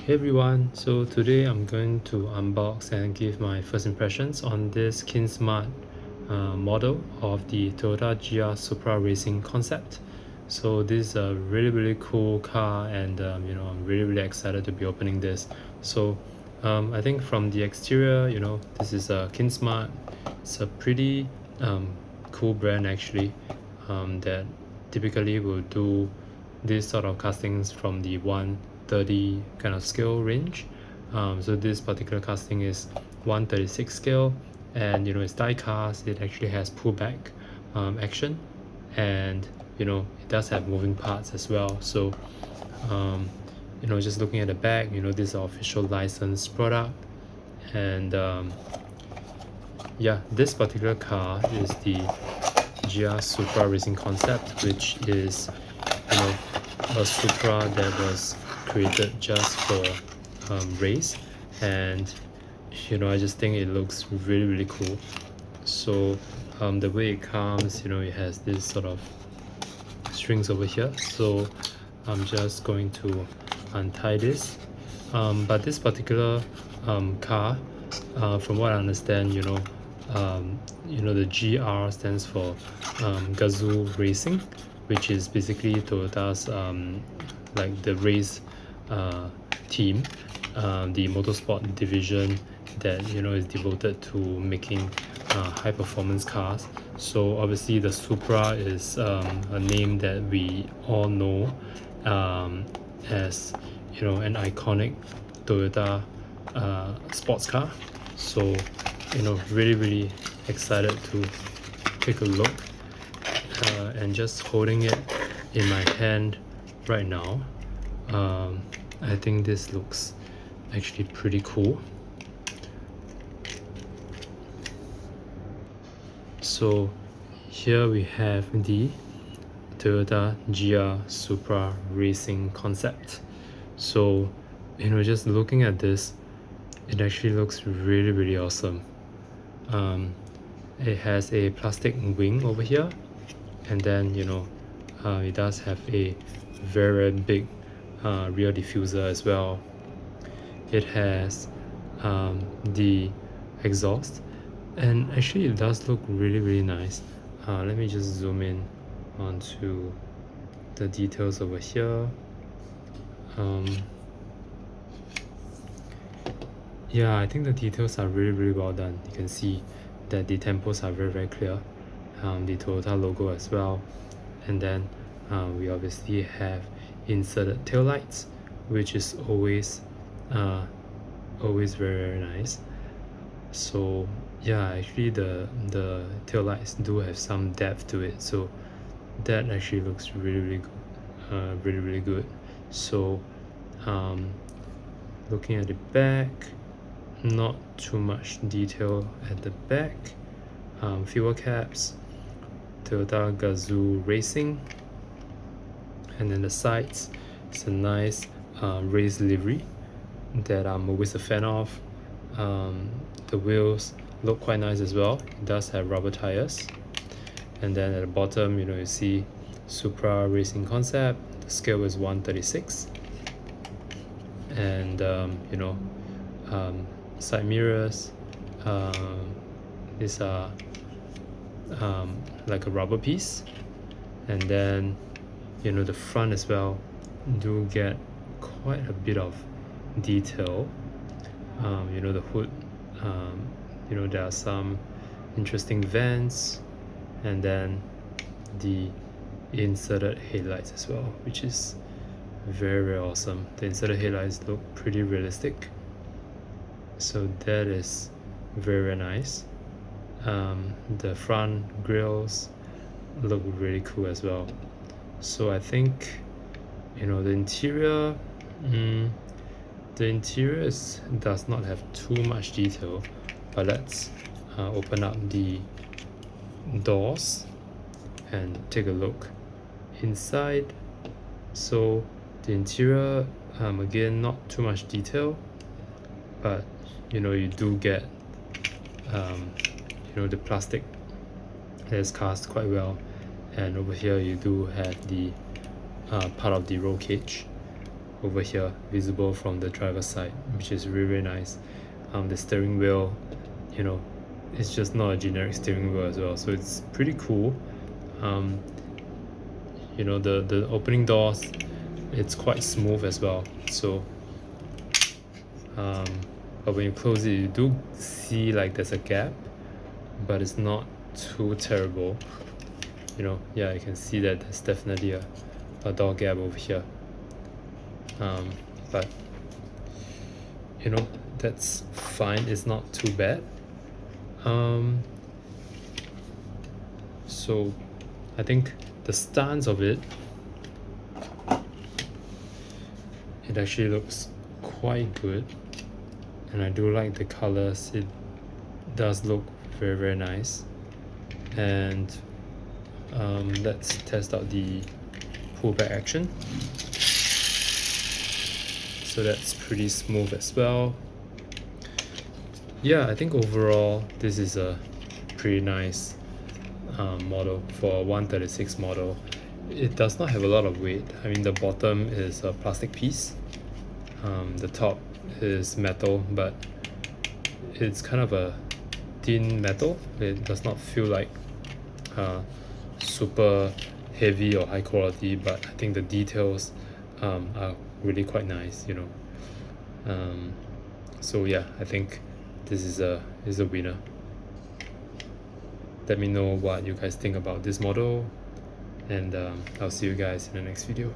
Hey everyone, so today I'm going to unbox and give my first impressions on this Kinsmart model of the Toyota GR Supra racing concept. So this is a really cool car, and I'm really excited to be opening this. So I think from the exterior, this is a Kinsmart. It's a pretty cool brand actually, that typically will do this sort of castings from the 130 kind of scale range. So this particular casting is 136 scale, and it's die cast. It actually has pullback action, and it does have moving parts as well. So just looking at the back, this is our official licensed product. And this particular car is the GR Supra racing concept, which is a Supra that was created just for race. And I just think it looks really cool. So the way it comes, it has this sort of strings over here, so I'm just going to untie this. But this particular car, from what I understand, the GR stands for Gazoo Racing, which is basically Toyota's like the race team, the motorsport division that is devoted to making high performance cars. So obviously the Supra is a name that we all know as an iconic Toyota sports car. So really excited to take a look, and just holding it in my hand right now, I think this looks actually pretty cool. So here we have the Toyota GR Supra racing concept. So just looking at this, it actually looks really awesome. It has a plastic wing over here, and then it does have a very big rear diffuser as well. It has the exhaust, and actually it does look really nice. Let me just zoom in onto the details over here. Yeah, I think the details are really well done. You can see that the tempos are very clear. The Toyota logo as well, and then we obviously have inserted tail lights, which is always very nice. So yeah, actually the tail lights do have some depth to it, so that actually looks really good. So looking at the back, not too much detail at the back. Fuel caps, Toyota Gazoo Racing, and then the sides, it's a nice race livery that I'm always a fan of. The wheels look quite nice as well. It does have rubber tires, and then at the bottom, you see Supra racing concept. The scale is 136, and side mirrors, these are like a rubber piece, and then the front as well do get quite a bit of detail. The hood, there are some interesting vents, and then the inserted headlights as well, which is very awesome. The inserted headlights look pretty realistic, so that is very nice. The front grills look really cool as well. So I think the interior, does not have too much detail, but let's open up the doors and take a look inside. So the interior, again, not too much detail, but you do get the plastic that is cast quite well, and over here you do have the part of the roll cage. over here visible from the driver's side, which is really nice. The steering wheel, you know, it's just not a generic steering wheel as well, so it's pretty cool. You know, the opening doors, it's quite smooth as well, so but when you close it, you do see like there's a gap, but it's not too terrible. You know, yeah, you can see that there's definitely a door gap over here, but you know, that's fine, it's not too bad. So I think the stance of it actually looks quite good, and I do like the colors. It does look very, very nice. And let's test out the pullback action. So that's pretty smooth as well. Yeah, I think overall this is a pretty nice model for a 136 model. It does not have a lot of weight. I mean, the bottom is a plastic piece, the top is metal, but it's kind of a thin metal. It does not feel like super heavy or high quality, but I think the details are really quite nice, you know. So yeah, I think this is a winner. Let me know what you guys think about this model, and I'll see you guys in the next video.